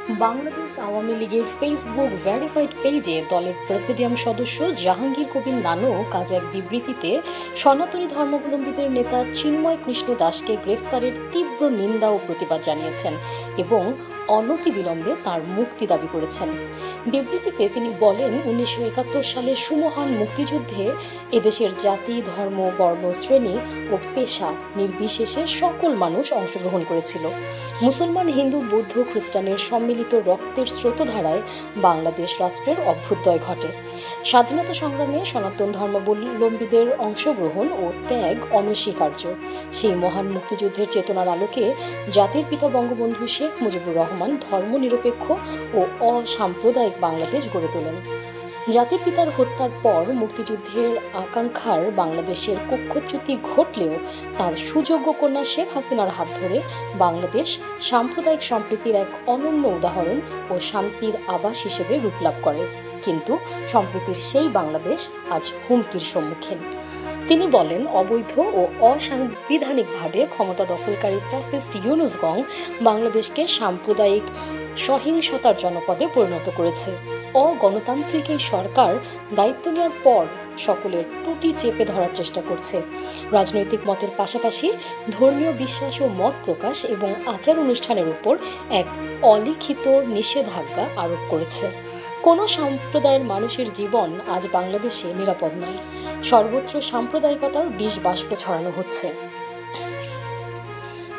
বাংলাদেশ আওয়ামী লীগের Facebook verified পেজে দলের প্রেসিডিয়াম সদস্য জাহাঙ্গীর কবির নানক আজ এক বিবৃতিতে সনাতনী ধর্মাবলম্বীদের নেতা চিন্ময় কৃষ্ণ দাসকে গ্রেফতারের তীব্র নিন্দা ও প্রতিবাদ জানিয়েছেন এবং অনতিবিলম্বে তার মুক্তি দাবি করেছেন। বিবৃতিতে তিনি বলেন, 1971 সালে সুমহান মুক্তিযুদ্ধে এদেশের জাতি, ধর্ম, বর্ণ, শ্রেণী ও পেশা নির্বিশেষে সকল মানুষ অংশগ্রহণ করেছিল। মুসলমান, হিন্দু, বৌদ্ধ, খ্রিস্টানের সম্মিলিত রক্তের স্রোতধারায় বাংলাদেশ রাষ্ট্রের অভ্যুদয় ঘটে। স্বাধীনতা সংগ্রামে সনাতন ধর্মাবলম্বীদের অংশগ্রহণ ও ত্যাগ অনস্বীকার্য। সেই মহান মুক্তিযুদ্ধের চেতনার আলোকে জাতির পিতা বঙ্গবন্ধু শেখ মুজিবুর রহমান ধর্মনিরপেক্ষ ও অসাম্প্রদায়িক বাংলাদেশ গড়ে তোলেন। জাতির পিতার হত্যার পর মুক্তিযুদ্ধের আকাঙ্ক্ষার বাংলাদেশের কক্ষচ্যুতি ঘটলেও তার সুযোগ্য কন্যা শেখ হাসিনার হাত ধরে বাংলাদেশ সাম্প্রদায়িক সম্প্রীতির এক অনন্য উদাহরণ ও শান্তির আবাস হিসেবে রূপ লাভ করে। কিন্তু সম্প্রীতির সেই বাংলাদেশ আজ হুমকির সম্মুখীন। তিনি বলেন, অবৈধ ও অসাংবিধানিকভাবে ক্ষমতা দখলকারী ফ্যাসিস্ট ইউনূসগণ বাংলাদেশকে সাম্প্রদায়িক সহিংসতার জনপদে পরিণত করেছে। অগণতান্ত্রিক এই সরকার দায়িত্ব নেওয়ার পর সকলের ত্রুটি চেপে ধরার চেষ্টা করছে। রাজনৈতিক মতের পাশাপাশি ধর্মীয় বিশ্বাস ও মত প্রকাশ এবং আচার অনুষ্ঠানের উপর এক অলিখিত নিষেধাজ্ঞা আরোপ করেছে। কোনো সম্প্রদায়ের মানুষের জীবন আজ বাংলাদেশে নিরাপদ নয়। সর্বত্র সাম্প্রদায়িকতার বিষ বাষ্প ছড়ানো হচ্ছে।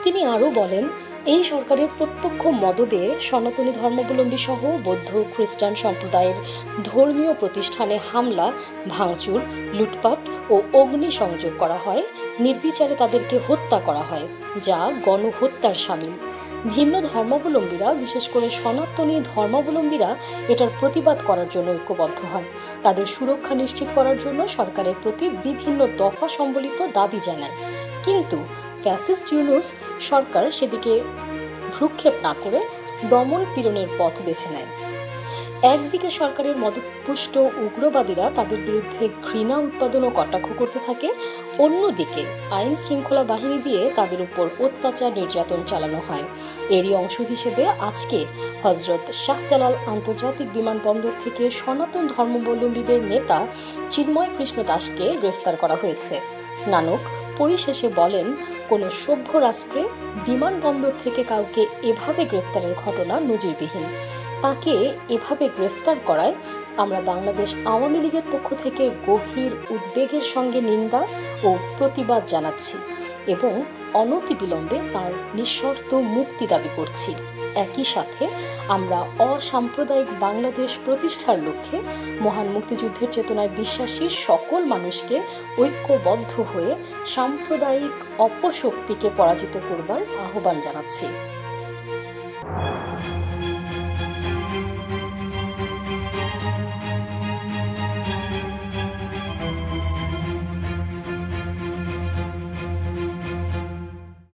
তিনি আরও বলেন, এই সরকারের প্রত্যক্ষ মদদে সনাতনী ধর্মাবলম্বী সহ বৌদ্ধ, খ্রিস্টান সম্প্রদায়ের ধর্মীয় প্রতিষ্ঠানে হামলা, ভাঙচুর, লুটপাট ও অগ্নিসংযোগ করা হয়। নির্বিচারে তাদেরকে হত্যা করা হয়, যা গণহত্যার শামিল। ভিন্ন ধর্মাবলম্বীরা, বিশেষ করে সনাতনী ধর্মাবলম্বীরা এটার প্রতিবাদ করার জন্য ঐক্যবদ্ধ হয়। তাদের সুরক্ষা নিশ্চিত করার জন্য সরকারের প্রতি বিভিন্ন দফা সম্বলিত দাবি জানায়। কিন্তু ফ্যাসিস্ট ইউনূস সরকার সেদিকে ভ্রুক্ষেপ না করে দমন পীড়নের পথ বেছে নেয়। একদিকে সরকারের মদতপুষ্ট উগ্রবাদীরা তাদের বিরুদ্ধে ঘৃণা উৎপাদন ও কটাক্ষ করতে থাকে, অন্যদিকে আইন শৃঙ্খলা বাহিনী দিয়ে তাদের উপর অত্যাচার নির্যাতন চালানো হয়। এরই অংশ হিসেবে আজকে হযরত শাহজালাল আন্তর্জাতিক বিমানবন্দর থেকে সনাতন ধর্মাবলম্বীদের নেতা চিন্ময় কৃষ্ণ দাসকে গ্রেফতার করা হয়েছে। নানক পরিশেষে বলেন, কোনো সভ্য রাষ্ট্রে বিমানবন্দর থেকে কাউকে এভাবে গ্রেফতারের ঘটনা নজিরবিহীন। তাকে এভাবে গ্রেফতার করায় আমরা বাংলাদেশ আওয়ামী লীগের পক্ষ থেকে গভীর উদ্বেগের সঙ্গে নিন্দা ও প্রতিবাদ জানাচ্ছি এবং অনতিবিলম্বে তার নিঃশর্ত মুক্তি দাবি করছি। একই সাথে আমরা অসাম্প্রদায়িক বাংলাদেশ প্রতিষ্ঠার লক্ষ্যে মহান মুক্তিযুদ্ধের চেতনায় বিশ্বাসী সকল মানুষকে ঐক্যবদ্ধ হয়ে সাম্প্রদায়িক অপশক্তিকে পরাজিত করবার আহ্বান জানাচ্ছি।